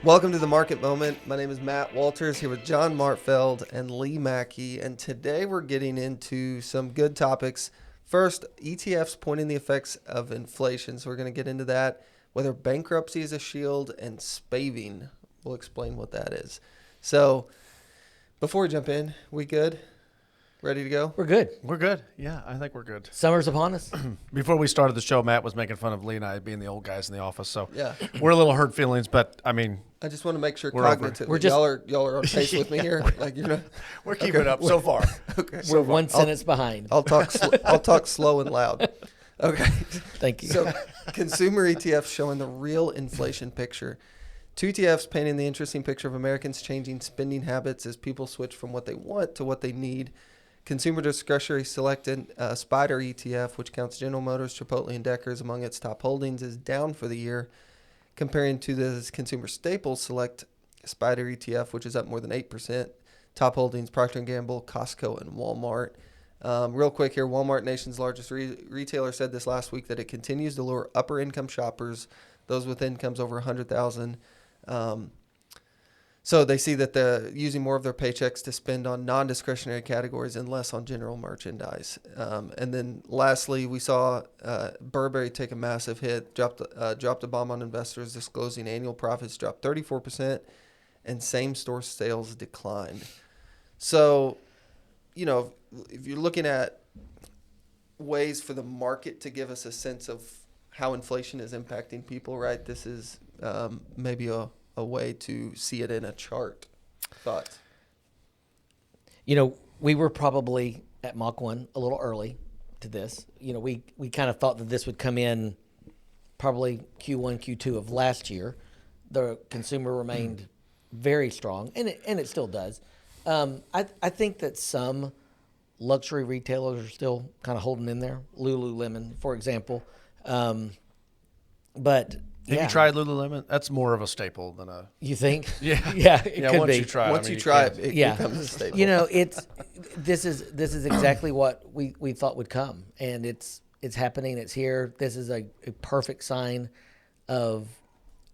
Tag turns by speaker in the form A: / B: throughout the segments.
A: Welcome to the Market Moment. My name is Matt Walters here with John Martfeld and Lee Mackey, and today we're getting into some good topics. First, ETFs pointing the effects of inflation, so we're going to get into that, whether bankruptcy is a shield, and spaving. We'll explain what that is. So, before we jump in, we good? Ready to go?
B: We're good.
C: We're good. Yeah, I think we're good.
B: Summer's upon us.
C: Before we started the show, Matt was making fun of Lee and I being the old guys in the office. So
A: Yeah.
C: we're a little hurt feelings, but I mean,
A: I just want to make sure
C: We're over.
A: cognitively
B: We're just-
A: y'all are on pace with me here. Like you're not.
C: we're keeping it up so far.
A: Okay.
B: We're one sentence behind.
A: I'll talk slow and loud. Okay.
B: Thank you.
A: So, consumer ETFs showing the real inflation picture. Two ETFs painting the interesting picture of Americans changing spending habits as people switch from what they want to what they need. Consumer Discretionary selected SPDR ETF, which counts General Motors, Chipotle, and Deckers among its top holdings, is down for the year, comparing to the Consumer Staples Select SPDR ETF, which is up more than 8%. Top holdings, Procter Gamble, Costco, and Walmart. Real quick here, Walmart, nation's largest retailer, said this last week that it continues to lure upper-income shoppers, those with incomes over $100,000. So they see that they're using more of their paychecks to spend on non-discretionary categories and less on general merchandise. And then lastly, we saw Burberry take a massive hit, dropped a bomb on investors, disclosing annual profits dropped 34% and same-store sales declined. So, you know, if you're looking at ways for the market to give us a sense of how inflation is impacting people, right, this is maybe a way to see it in a chart. Thoughts?
B: You know, we were probably at Mach 1 a little early to this. You know, we kind of thought that this would come in probably Q1, Q2 of last year. The consumer remained very strong, and it still does. I think that some luxury retailers are still kind of holding in there. Lululemon, for example. But
C: Have
B: yeah.
C: you tried Lululemon? That's more of a staple than a.
B: You think?
C: Yeah.
B: Yeah, it could
C: once
B: be.
C: you try it,
A: Once
C: I mean,
A: you try
C: can't-
A: it,
B: Yeah.
A: becomes a staple.
B: You know, this is exactly what we thought would come, and it's happening. It's here. This is a perfect sign of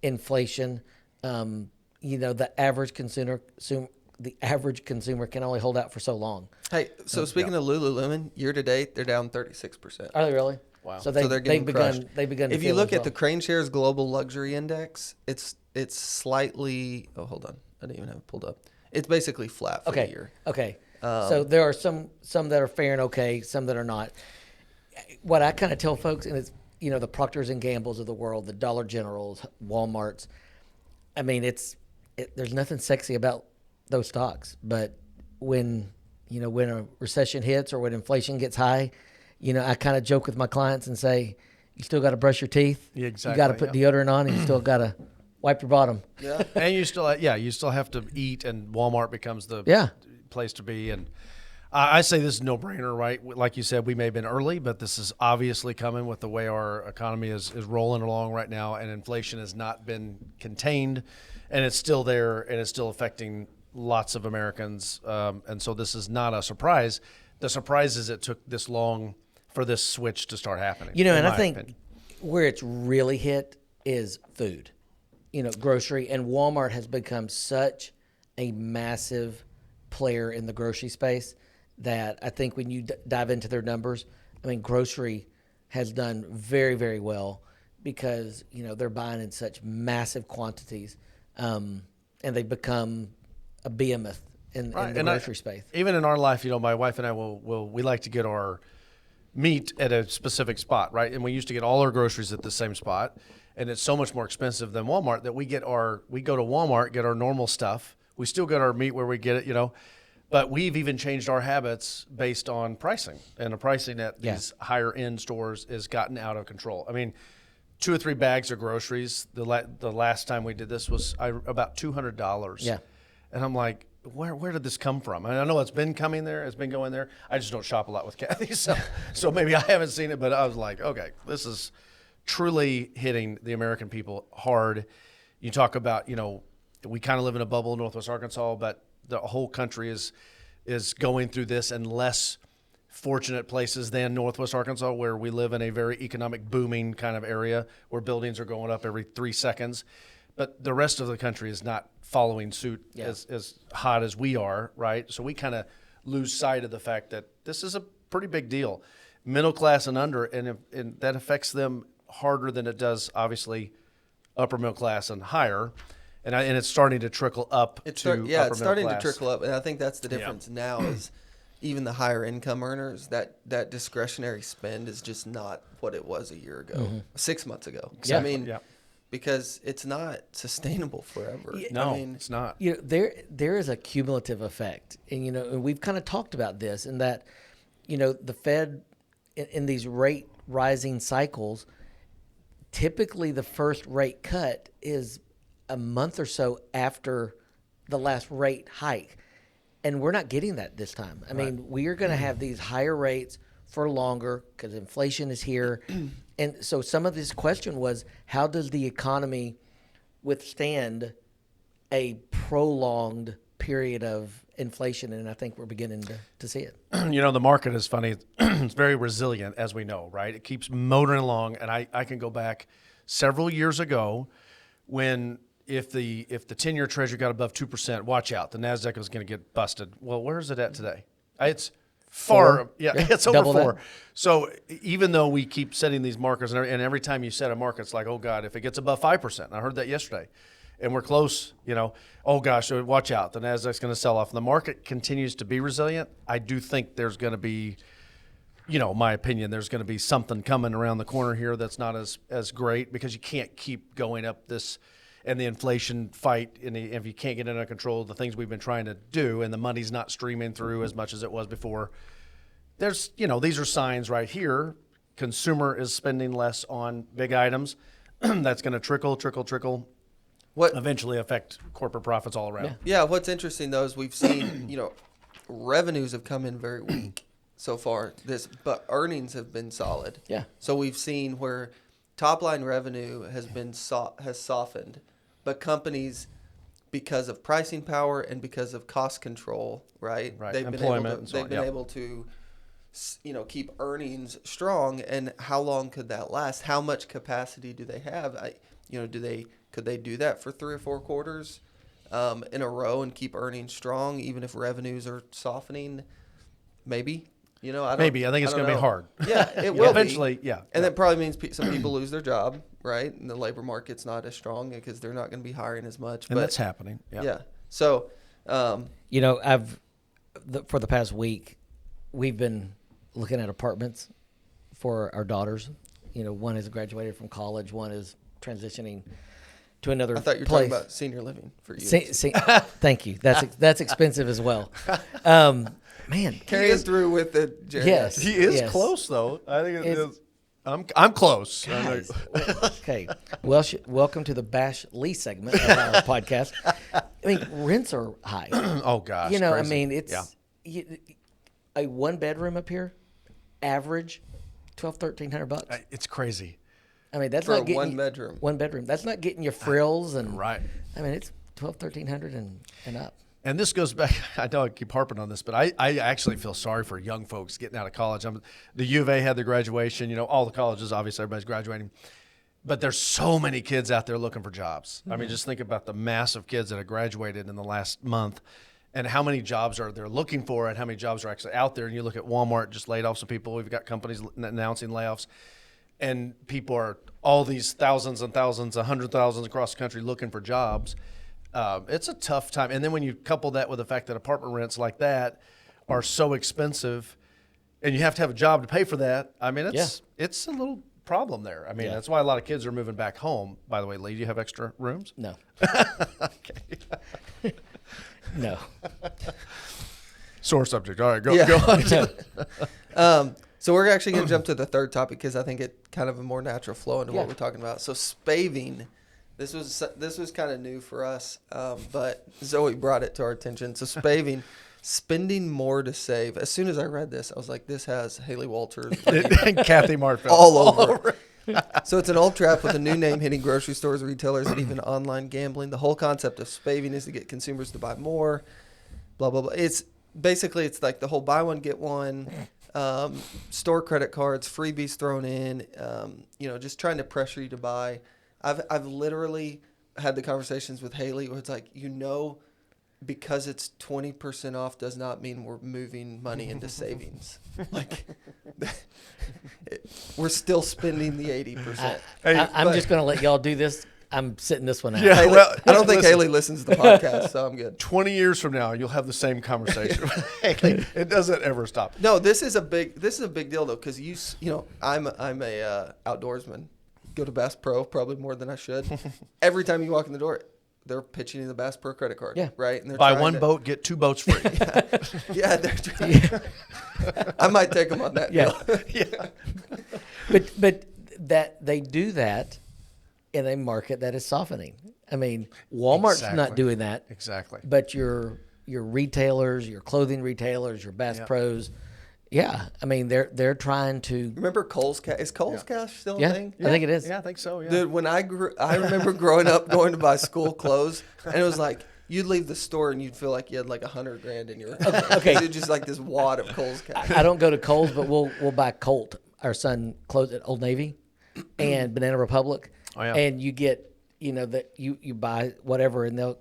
B: inflation. You know, the average consumer can only hold out for so long.
A: Hey, so speaking of Lululemon, year to date, they're down 36%.
B: Are they really?
C: Wow.
B: So
A: So they're getting
B: they've
A: crushed.
B: begun. To
A: If you
B: feel
A: look
B: as
A: at the
B: well.
A: Crane Shares Global Luxury Index, it's slightly. Oh, hold on, I didn't even have it pulled up. It's basically flat for the year.
B: Okay. So there are some that are faring okay, some that are not. What I kind of tell folks, and it's, you know, the Procters and Gambles of the world, the Dollar Generals, Walmarts. I mean, there's nothing sexy about those stocks, but when a recession hits or when inflation gets high, you know, I kind of joke with my clients and say, you still got to brush your teeth.
C: Yeah, exactly,
B: You got to put deodorant on, and you still got to wipe your bottom.
A: Yeah.
C: And you still have to eat, and Walmart becomes the place to be. And I say this is no brainer, right? Like you said, we may have been early, but this is obviously coming with the way our economy is rolling along right now, and inflation has not been contained, and it's still there, and it's still affecting lots of Americans. And so this is not a surprise. The surprise is it took this long for this switch to start happening.
B: You know, and
C: in
B: I
C: my
B: think
C: opinion.
B: where it's really hit is food, you know, grocery. And Walmart has become such a massive player in the grocery space that I think when you dive into their numbers, I mean, grocery has done very, very well because, you know, they're buying in such massive quantities, and they've become a behemoth in the grocery space.
C: Even in our life, you know, my wife and I we like to get our meat at a specific spot, right? And we used to get all our groceries at the same spot, and it's so much more expensive than Walmart that we go to Walmart, get our normal stuff. We still get our meat where we get it, you know, but we've even changed our habits based on pricing, and the pricing at these higher end stores has gotten out of control. I mean, 2 or 3 bags of groceries. The last time we did this was about $200.
B: Yeah.
C: And I'm like, where did this come from? And I know it's been coming there. It's been going there. I just don't shop a lot with Kathy. So maybe I haven't seen it, but I was like, okay, this is truly hitting the American people hard. You talk about, you know, we kind of live in a bubble in Northwest Arkansas, but the whole country is going through this in less fortunate places than Northwest Arkansas, where we live in a very economic booming kind of area where buildings are going up every 3 seconds. but the rest of the country is not following suit as hot as we are, right? So we kind of lose sight of the fact that this is a pretty big deal. Middle class and under, and that affects them harder than it does, obviously, upper middle class and higher. And it's starting to trickle up
A: It's
C: to upper middle
A: it's starting
C: class.
A: to trickle up, and I think that's the difference now is even the higher income earners, that discretionary spend is just not what it was a year ago, 6 months ago. I mean, because it's not sustainable forever.
C: No,
A: I mean,
C: it's not.
B: You know, there is a cumulative effect, and and we've kind of talked about this, in that, the Fed in these rate rising cycles, typically the first rate cut is a month or so after the last rate hike, and we're not getting that this time. I mean, we are going to have these higher rates for longer because inflation is here. And so some of this question was, how does the economy withstand a prolonged period of inflation? And I think we're beginning to see it.
C: The market is funny. It's very resilient, as we know, right? It keeps motoring along. And I can go back several years ago when if the 10-year treasury got above 2%, watch out. The NASDAQ was going to get busted. Well, where is it at today? It's far. It's over 4. That. So even though we keep setting these markers, and every time you set a marker, it's like, oh, God, if it gets above 5%. I heard that yesterday. And we're close, oh, gosh, watch out. The NASDAQ's going to sell off. And the market continues to be resilient. I do think there's going to be, my opinion, there's going to be something coming around the corner here that's not as great, because you can't keep going up this and the inflation fight. And if you can't get it under control, the things we've been trying to do, and the money's not streaming through as much as it was before, there's, these are signs right here. Consumer is spending less on big items. That's going to trickle. What eventually affect corporate profits all around.
A: Yeah, what's interesting though is we've seen, revenues have come in very weak so far. But earnings have been solid.
B: Yeah.
A: So we've seen where top line revenue has softened, but companies, because of pricing power and because of cost control, right? They've been able to keep earnings strong. And how long could that last? How much capacity do they have? Could they do that for 3 or 4 quarters in a row and keep earnings strong, even if revenues are softening? Maybe. I think
C: it's going to be hard.
A: Yeah, it will
C: eventually.
A: Be. And that probably means some people lose their job, right? And the labor market's not as strong because they're not going to be hiring as much.
C: And that's happening. Yeah.
A: So,
B: for the past week, we've been looking at apartments for our daughters. One has graduated from college, one is transitioning to another place.
A: I thought you were talking about senior living for you.
B: Thank you. That's expensive as well. Man,
A: carrying through with it, Jared.
B: Yes,
C: he is close though. I think it is. I'm close.
B: Guys, okay. Well, welcome to the Bash Lee segment of our podcast. I mean, rents are high.
C: Oh gosh,
B: crazy.
C: I
B: mean, it's a 1-bedroom up here, average $1,200-1,300.
C: It's crazy.
B: I mean, that's
A: for
B: not getting
A: one bedroom.
B: 1 bedroom. That's not getting your frills and
C: right.
B: I mean, it's $1,200-1,300 and up.
C: And this goes back. I know I keep harping on this, but I actually feel sorry for young folks getting out of college. The U of A had their graduation. All the colleges, obviously, everybody's graduating. But there's so many kids out there looking for jobs. Mm-hmm. I mean, just think about the mass of kids that have graduated in the last month, and how many jobs are they're looking for, and how many jobs are actually out there. And you look at Walmart, just laid off some people. We've got companies announcing layoffs. And people are all these thousands and thousands, 100,000 across the country looking for jobs. It's a tough time. And then when you couple that with the fact that apartment rents like that are so expensive, and you have to have a job to pay for that, I mean, it's a little problem there. I mean, that's why a lot of kids are moving back home. By the way, Lee, do you have extra rooms?
B: No.
C: Okay.
B: No.
C: Sore subject. All right, go on.
A: So we're actually going to jump to the third topic because I think it kind of a more natural flow into what we're talking about. So spaving, this was kind of new for us, but Zoe brought it to our attention. So spaving, spending more to save. As soon as I read this, I was like, this has Haley Walters
C: and Kathy Martfeld
A: all over it. So it's an old trap with a new name hitting grocery stores, retailers, and even online gambling. The whole concept of spaving is to get consumers to buy more, blah, blah, blah. It's like the whole buy one, get one. Store credit cards, freebies thrown in, just trying to pressure you to buy. I've literally had the conversations with Haley where it's like, because it's 20% off does not mean we're moving money into savings. Like, we're still spending the 80%.
B: I'm just going to let y'all do this. I'm sitting this one out.
C: Yeah.
A: Haley,
C: well,
A: I don't think
C: listen.
A: Haley listens to the podcast, so I'm good.
C: 20 years from now, you'll have the same conversation with Haley. It doesn't ever stop.
A: No, this is a big deal though, because I'm a outdoorsman. Go to Bass Pro probably more than I should. Every time you walk in the door, they're pitching you the Bass Pro credit card.
B: Yeah.
A: Right. And they're
C: Buy
A: trying
C: one
A: to-
C: boat, get 2 boats free.
A: Yeah, they're trying. I might take them on that
B: Yeah.
A: deal.
C: Yeah.
B: But that they do that in a market that is softening. I mean, Walmart's not
C: Exactly.
B: doing that.
C: Exactly.
B: But your retailers, your clothing retailers, your Bass Pros, yeah. I mean, they're trying to.
A: Remember Kohl's Cash? Is Kohl's Cash still a
B: Yeah,
A: thing?
B: I think it is.
C: Yeah, I think so. Yeah.
A: Dude, when I remember growing up going to buy school clothes, and it was like you'd leave the store and you'd feel like you had like $100,000 in your
B: Okay.
A: It's just like this wad of Kohl's Cash.
B: I don't go to Kohl's, but we'll buy Colt, our son, clothes at Old Navy and Banana Republic.
C: Oh, yeah.
B: And you get, that you buy whatever, and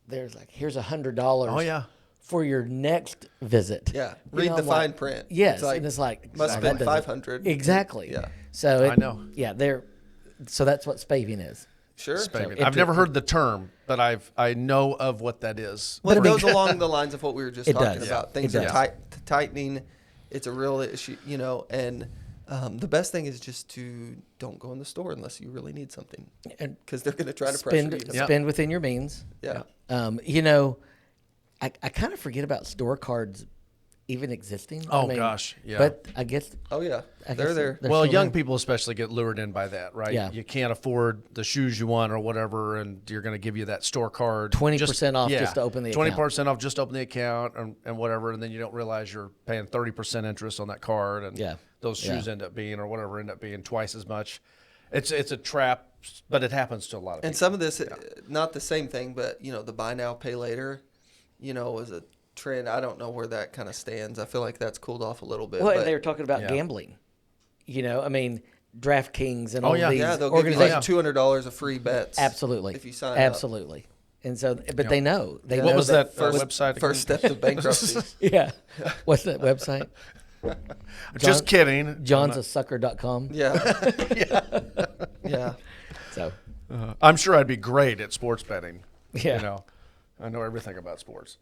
B: there's like, here's $100.
C: Oh, yeah.
B: For your next visit.
A: Yeah,
B: You
A: read
B: know,
A: the
B: I'm
A: fine
B: like,
A: print.
B: Yes, and it's like
A: must
B: that
A: spend
B: doesn't-
A: 500.
B: Exactly.
A: Yeah.
B: So
C: I know.
B: Yeah, so that's what spaving is.
A: Sure.
C: Spaving.
B: So
C: I've never heard the term, but I know of what that is.
A: Well, it
B: But I mean-
A: goes along the lines of what we were just
B: It
A: talking
B: does.
A: about.
B: Yeah.
A: Things
B: It
A: are
B: does.
A: tightening. It's a real issue, and the best thing is just to don't go in the store unless you really need something,
B: And
A: because they're going to try to pressure you. To
C: Yeah.
B: spend within your means.
A: Yeah.
B: I kind of forget about store cards even existing.
C: Oh, gosh, yeah.
B: But I guess
A: Oh yeah,
B: I
A: they're
B: guess
A: there.
C: Well,
B: still
C: young
B: there.
C: people especially get lured in by that, right?
B: Yeah.
C: You can't afford the shoes you want or whatever, and you're going to give you that store card.
B: 20% off just to open the account.
C: 20% off just to open the account and whatever, and then you don't realize you're paying 30% interest on that card, and
B: Yeah.
C: those shoes
B: Yeah.
C: end up being twice as much. It's a trap, but it happens to a lot of
A: And
C: people.
A: some of this, not the same thing, but the buy now, pay later, is a trend. I don't know where that kind of stands. I feel like that's cooled off a little bit.
B: Well,
A: but
B: and they were talking about
C: Yeah.
B: gambling. I mean, DraftKings and
C: Oh,
B: all
C: yeah.
B: these
A: yeah, they'll give you
B: organizations.
A: like $200 of free bets.
B: Absolutely.
A: If you sign up.
B: Absolutely. And so, but they know. They
A: Yeah.
B: know
C: What was that
A: First,
C: website again?
A: first step to bankruptcy.
B: Yeah. What's that website?
C: Just kidding.
B: John'sasucker.com.
A: Yeah. Yeah.
B: So,
C: I'm sure I'd be great at sports betting.
B: Yeah.
C: I know everything about sports.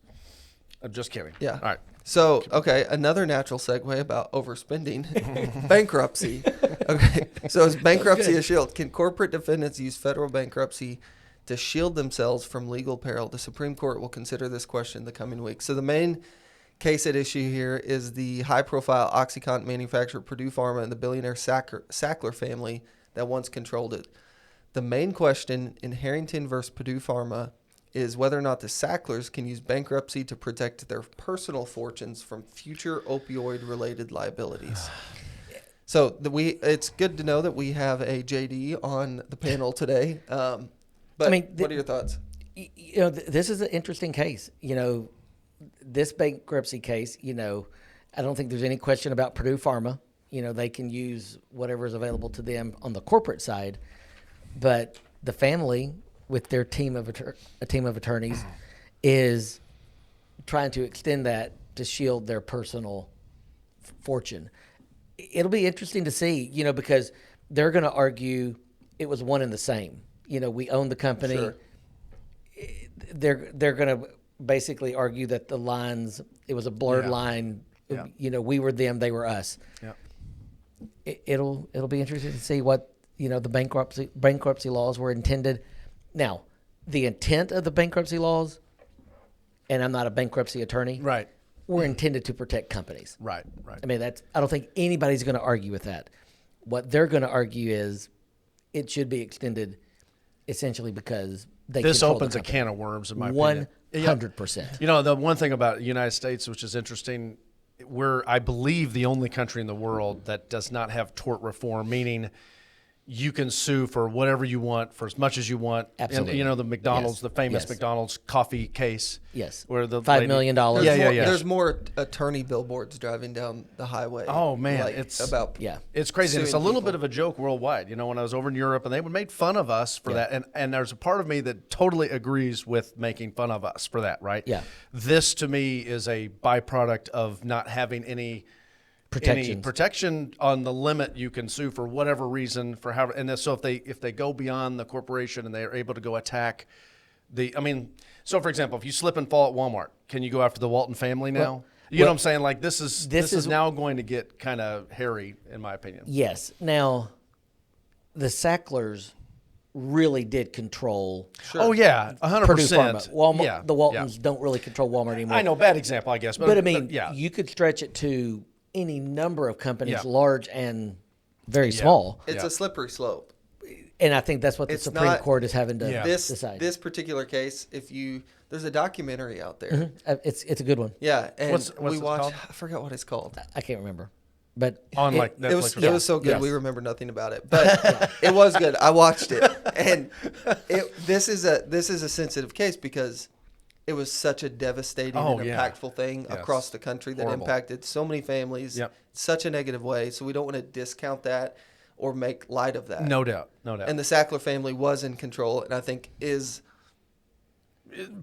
C: I'm just kidding.
A: Yeah.
C: All right.
A: So, okay, another natural segue about overspending. Bankruptcy. Okay. So is bankruptcy a shield? Can corporate defendants use federal bankruptcy to shield themselves from legal peril? The Supreme Court will consider this question in the coming weeks. So the main case at issue here is the high-profile OxyContin manufacturer Purdue Pharma and the billionaire Sackler family that once controlled it. The main question in Harrington versus Purdue Pharma is whether or not the Sacklers can use bankruptcy to protect their personal fortunes from future opioid-related liabilities. So it's good to know that we have a JD on the panel today. But
B: I mean,
A: what are your thoughts?
B: This is an interesting case. This bankruptcy case, I don't think there's any question about Purdue Pharma. They can use whatever is available to them on the corporate side, but the family with their team of attorneys is trying to extend that to shield their personal fortune. It'll be interesting to see, because they're going to argue it was one and the same. We own the company.
A: Sure.
B: They're going to basically argue that the lines, it was a blurred
C: Yeah.
B: line.
C: Yeah.
B: We were them, they were us.
C: Yeah.
B: It'll be interesting to see what the bankruptcy laws were intended. Now, the intent of the bankruptcy laws, and I'm not a bankruptcy attorney,
C: Right.
B: were intended to protect companies.
C: Right. Right.
B: I mean, I don't think anybody's going to argue with that. What they're going to argue is it should be extended essentially because they
C: This
B: control
C: opens
B: the
C: a
B: company.
C: can of worms, in my opinion.
B: 100%.
C: The one thing about the United States, which is interesting, we're, I believe, the only country in the world that does not have tort reform, meaning you can sue for whatever you want for as much as you want.
B: Absolutely.
C: And, you know, the McDonald's,
B: Yes.
C: the famous
B: Yes.
C: McDonald's coffee case.
B: Yes.
C: Where the
B: $5 million.
A: There's more attorney billboards driving down the highway.
C: Oh, man,
A: like,
C: it's
A: about
C: It's crazy. And it's a
A: suing
C: little
A: people.
C: bit of a joke worldwide. You know, when I was over in Europe, and they would make fun of us for that. And there's a part of me that totally agrees with making fun of us for that, right?
B: Yeah.
C: This to me is a byproduct of not having any protection on the limit. You can sue for whatever reason, for however. And so if they go beyond the corporation and they are able to go attack so for example, if you slip and fall at Walmart, can you go after the Walton family now? You know what I'm saying? Like this is now going to get kind of hairy, in my opinion.
B: Yes. Now, the Sacklers really did control.
A: Sure.
C: Oh yeah, 100%.
B: Purdue Pharma. Walmart.
C: Yeah,
B: The Waltons don't really control Walmart anymore.
C: I know, bad example, I guess,
B: But I mean,
C: yeah,
B: you could stretch it to any number of companies,
C: Yeah.
B: large and very small.
A: It's a slippery slope.
B: And I think that's what the
A: It's
B: Supreme
A: not-
B: Court is having to decide.
A: This particular case, there's a documentary out there.
B: It's a good one.
A: Yeah, and
C: What's
A: we
C: it
A: watched.
C: called?
A: I forgot what it's called.
B: I can't remember, but
C: on like Netflix.
A: It was
C: or something.
A: so good.
B: Yes.
A: We remember nothing about it, but it was good. I watched it, and this is a sensitive case because it was such a devastating and impactful thing across the country that impacted so many families.
C: Yep.
A: Such a negative way. So we don't want to discount that or make light of that.
C: No doubt.
A: And the Sackler family was in control, and I think is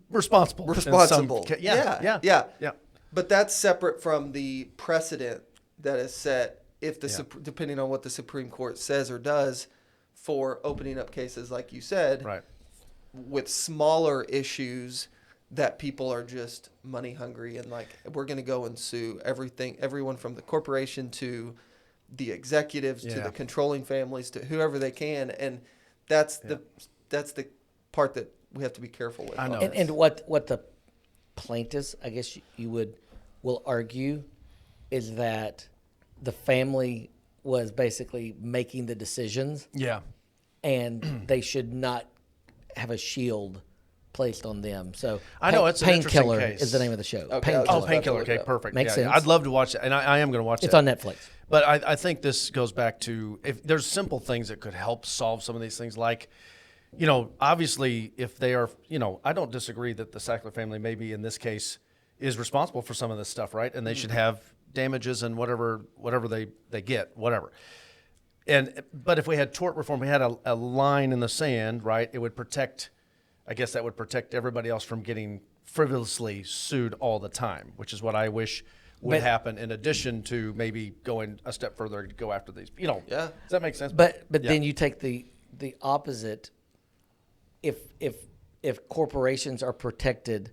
C: responsible.
A: Yeah. But that's separate from the precedent that is set if depending on what the Supreme Court says or does for opening up cases like you said,
C: Right.
A: with smaller issues that people are just money hungry and like we're going to go and sue everyone from the corporation to the executives to the controlling families to whoever they can, and that's the part that we have to be careful with.
C: I know.
B: and what the plaintiffs, I guess you will argue, is that the family was basically making the decisions,
C: Yeah.
B: and they should not have a shield placed on them. So
C: I know it's an interesting
B: Painkiller
C: case.
B: is the name of the show.
A: Okay,
B: Painkiller.
C: Oh, Painkiller.
A: Look it
C: Okay,
A: up.
C: perfect.
B: Makes
C: Yeah,
B: sense.
C: I'd love to watch it, and I am going to watch it.
B: It's on Netflix.
C: But I think this goes back to if there's simple things that could help solve some of these things, like, you know, obviously if they are, you know, I don't disagree that the Sackler family maybe in this case is responsible for some of this stuff, right? And they should have damages and whatever they get, whatever. But if we had tort reform, we had a line in the sand, right? It would protect, I guess that would protect everybody else from getting frivolously sued all the time, which is what I wish would happen in addition to maybe going a step further to go after these, you know.
A: Yeah.
C: Does that make sense?
B: But then you take the opposite. If corporations are protected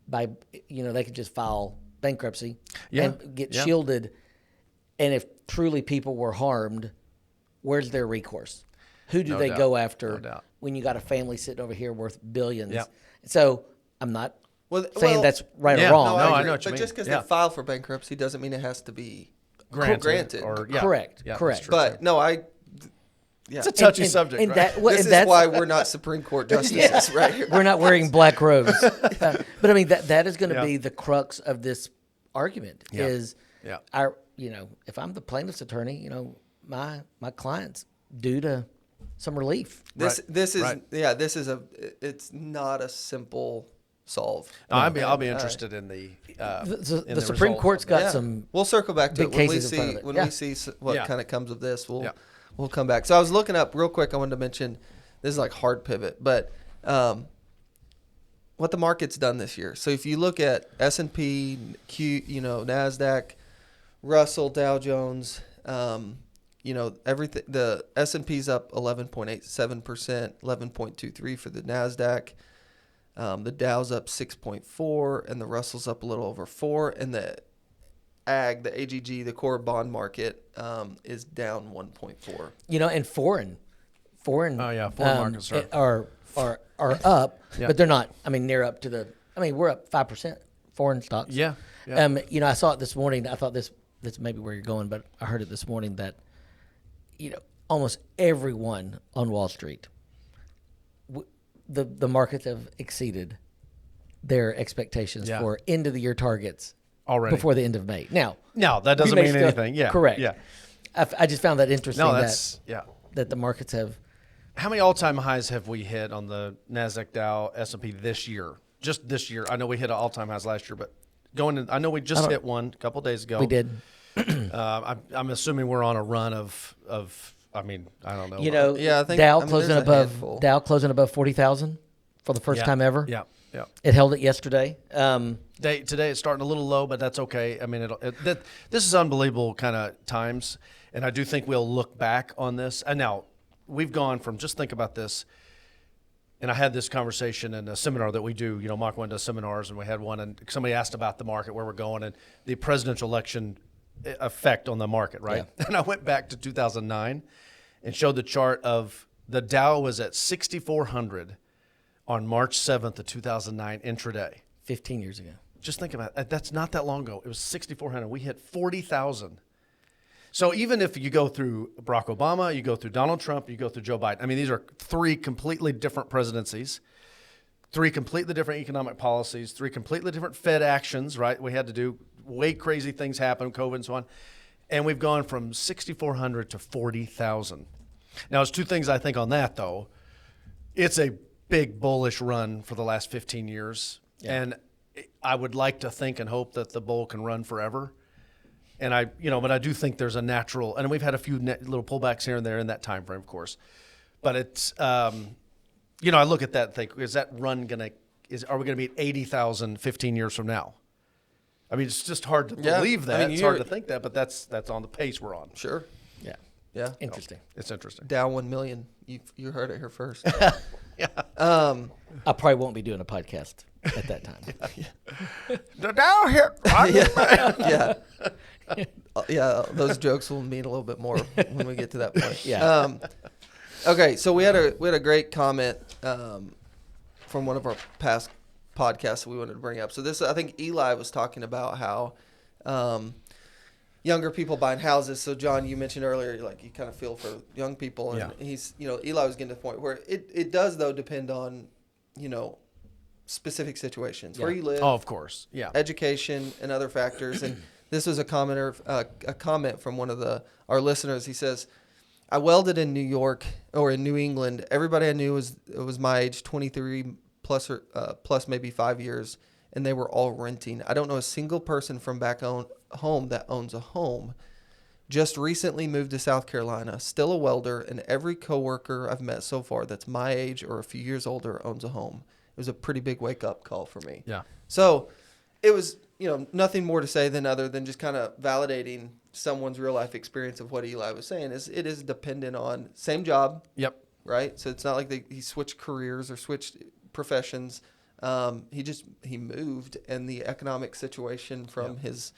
B: by, you know, they could just file bankruptcy and get shielded, and if truly people were harmed, where's their recourse? Who do they go after when you got a family sitting over here worth billions?
C: Yeah.
B: So I'm not saying that's right or wrong.
C: No, I know what you
A: but
C: mean.
A: just because
C: Yeah.
A: they file for bankruptcy doesn't mean it has to be
C: granted. Or,
B: Correct.
C: Yeah,
B: Correct.
C: that's true.
A: But no,
C: It's a touchy subject,
B: and
C: right?
A: this is why we're not Supreme Court justices right here.
B: We're not wearing black robes. But I mean, that is going to be the crux of this argument is if I'm the plaintiff's attorney, you know, my client's due to some relief.
A: This is it's not a simple solve.
C: No, I'll be interested in the
B: The Supreme Court's got some.
A: We'll circle back to
B: big
A: it when we
B: cases in front
A: see
B: of it.
A: when
B: Yeah.
A: we see what
C: Yeah.
A: kind of comes of this. We'll come back. So I was looking up real quick. I wanted to mention this is like hard pivot, but what the market's done this year. So if you look at S&P, NASDAQ, Russell, Dow Jones, everything. The S&P's up 11.87%, 11.23 for the NASDAQ. The Dow's up 6.4, and the Russell's up a little over 4, and the AGG, the core bond market, is down 1.4.
B: You know, and foreign
C: foreign markets
B: are up, but they're not. I mean, near up to the. I mean, we're up 5% foreign stocks.
C: Yeah.
B: You know, I saw it this morning. I thought this may be where you're going, but I heard it this morning that, you know, almost everyone on Wall Street, the markets have exceeded their expectations for end of the year targets
C: already
B: before the end of May. Now,
C: that doesn't
B: we may
C: mean
B: still-
C: anything. Yeah.
B: Correct.
C: Yeah.
B: I just found that interesting.
C: No, that's
B: that the markets have.
C: How many all-time highs have we hit on the NASDAQ, Dow, S&P this year? Just this year. I know we hit all-time highs last year, but I know we just hit one a couple days ago.
B: We did.
C: I'm assuming we're on a run of. I mean, I don't know.
B: You know,
A: Yeah, I think
B: Dow
A: there's a handful.
B: closing above 40,000 for the first time ever.
C: Yeah.
B: It held it yesterday.
C: Today it's starting a little low, but that's okay. I mean, this is unbelievable kind of times, and I do think we'll look back on this. And now we've gone from, just think about this. And I had this conversation in a seminar that we do. You know, Mark went to seminars, and we had one, and somebody asked about the market, where we're going, and the presidential election effect on the market, right? Yeah. And I went back to 2009 and showed the chart of the Dow was at 6,400 on March 7th of 2009 intraday.
B: 15 years ago.
C: Just think about it. That's not that long ago. It was 6,400. We hit 40,000. So even if you go through Barack Obama, you go through Donald Trump, you go through Joe Biden. I mean, these are three completely different presidencies, three completely different economic policies, three completely different Fed actions, right? We had to do way crazy things happen, COVID and so on. And we've gone from 6,400 to 40,000. Now, there's two things I think on that, though. It's a big bullish run for the last 15 years. Yeah. And I would like to think and hope that the bull can run forever. And but I do think there's a natural, and we've had a few little pullbacks here and there in that time frame, of course. But it's, I look at that and think, is that run are we going to be at 80,000 15 years from now? I mean, it's just hard to believe that. It's hard to think that, but that's on the pace we're on.
A: Sure. Yeah.
B: Interesting.
C: It's interesting.
A: Down 1 million. You heard it here first.
C: Yeah.
B: I probably won't be doing a podcast at that time.
C: The Dow hit.
A: Yeah. Those jokes will mean a little bit more when we get to that point.
B: Yeah.
A: Okay, so we had a great comment from one of our past podcasts that we wanted to bring up. So this, I think Eli was talking about how younger people buying houses. So John, you mentioned earlier, like you kind of feel for young people, and he's, Eli was getting to the point where it does though depend on, specific situations where you live.
C: Oh, of course. Yeah.
A: Education and other factors. And this was a comment from one of our listeners. He says, I welded in New York or in New England. Everybody I knew was my age, 23 plus maybe 5 years, and they were all renting. I don't know a single person from back home that owns a home. Just recently moved to South Carolina, still a welder, and every coworker I've met so far that's my age or a few years older owns a home. It was a pretty big wake-up call for me.
C: Yeah.
A: So it was, nothing more to say than other than just kind of validating someone's real-life experience of what Eli was saying. It is dependent on same job.
C: Yep.
A: Right? So it's not like he switched careers or switched professions. He moved, and the economic situation from his,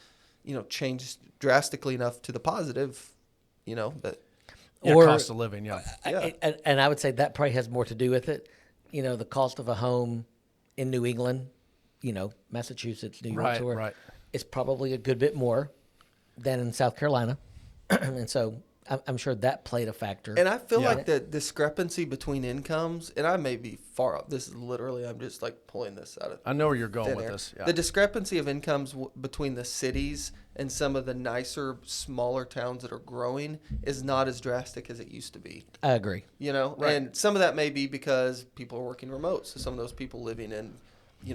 A: changed drastically enough to the positive, that.
B: Or
C: cost of living, yeah.
B: And I would say that probably has more to do with it. The cost of a home in New England, Massachusetts, New York,
C: right.
B: It's probably a good bit more than in South Carolina. And so I'm sure that played a factor.
A: And I feel like the discrepancy between incomes, and I may be far up. This is literally, I'm just like pulling this out of.
C: I know where you're going with this. Yeah.
A: The discrepancy of incomes between the cities and some of the nicer, smaller towns that are growing is not as drastic as it used to be.
B: I agree.
C: Right.
A: And some of that may be because people are working remote. So some of those people living in,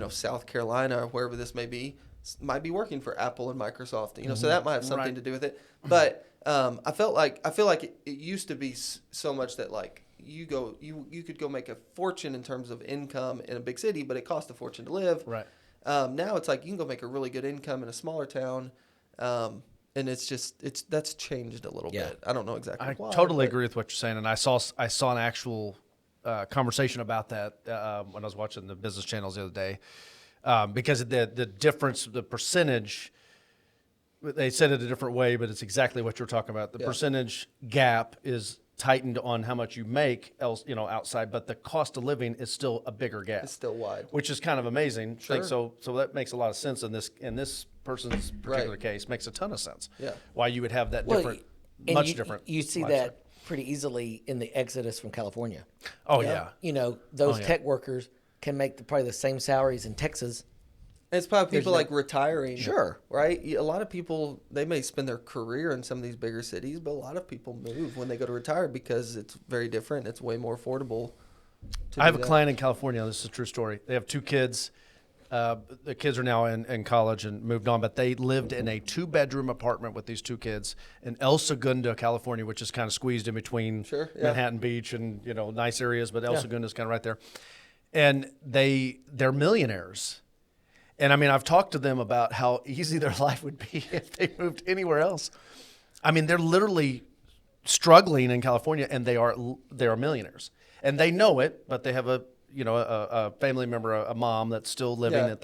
A: South Carolina or wherever this may be, might be working for Apple and Microsoft. So that might have something to do with it. But I feel like it used to be so much that like you could go make a fortune in terms of income in a big city, but it costs a fortune to live.
C: Right.
A: Now it's like you can go make a really good income in a smaller town. And that's changed a little bit. I don't know exactly why.
C: I totally agree with what you're saying. And I saw an actual conversation about that when I was watching the business channels the other day. Because the difference, the percentage, they said it a different way, but it's exactly what you're talking about. The percentage gap is tightened on how much you make outside, but the cost of living is still a bigger gap.
A: It's still wide,
C: which is kind of amazing.
A: Sure.
C: So that makes a lot of sense in this person's particular case. Makes a ton of sense.
A: Yeah.
C: Why you would have that different, much different.
B: You see that pretty easily in the exodus from California.
C: Oh yeah.
B: Those tech workers can make probably the same salaries in Texas
A: It's probably people like retiring.
B: Sure.
A: Right? A lot of people, they may spend their career in some of these bigger cities, but a lot of people move when they go to retire because it's very different. It's way more affordable.
C: I have a client in California. This is a true story. They have 2 kids. The kids are now in college and moved on, but they lived in a 2-bedroom apartment with these 2 kids in El Segundo, California, which is kind of squeezed in between Manhattan Beach and, nice areas, but El Segundo is kind of right there. And they're millionaires. And I mean, I've talked to them about how easy their life would be if they moved anywhere else. I mean, they're literally struggling in California, and they are millionaires, and they know it. But they have a family member, a mom that's still living. That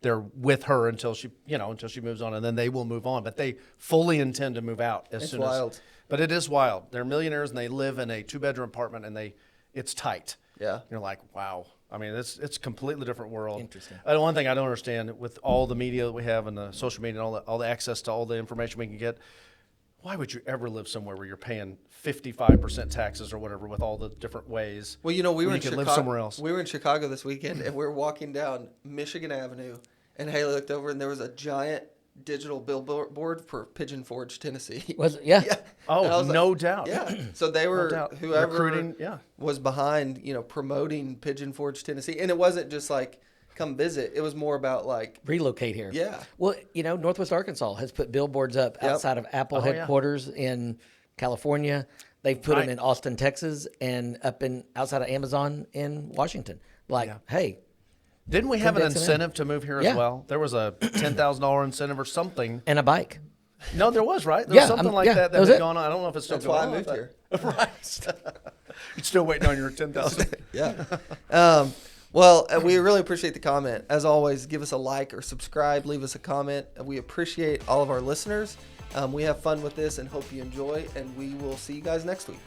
C: they're with her until she moves on, and then they will move on. But they fully intend to move out as soon as. But it is wild. They're millionaires, and they live in a 2-bedroom apartment, and it's tight.
A: Yeah,
C: you're like, wow. I mean, it's a completely different world.
B: Interesting.
C: One thing I don't understand with all the media that we have and the social media and all the access to all the information we can get, why would you ever live somewhere where you're paying 55% taxes or whatever with all the different ways?
A: Well, we were in Chicago.
C: Live somewhere else.
A: We were in Chicago this weekend, and we were walking down Michigan Avenue, and Haley looked over, and there was a giant digital billboard for Pigeon Forge, Tennessee.
B: Was it? Yeah.
C: Oh, no doubt.
A: Yeah. So they were whoever
C: recruiting,
A: was behind, promoting Pigeon Forge, Tennessee, and it wasn't just like come visit. It was more about like
B: relocate here.
A: Yeah.
B: Well, Northwest Arkansas has put billboards up outside of Apple headquarters in California. They've put them in Austin, Texas, and up outside of Amazon in Washington. Hey.
C: Didn't we have an incentive to move here as well? There was a $10,000 incentive or something.
B: And a bike.
C: No, there was, right? There was something like that had gone on. I don't know if it's still
A: That's
C: going on.
A: why I moved here.
C: Right. You're still waiting on your $10,000.
A: Yeah. Well, we really appreciate the comment. As always, give us a like or subscribe. Leave us a comment. We appreciate all of our listeners. We have fun with this and hope you enjoy, and we will see you guys next week.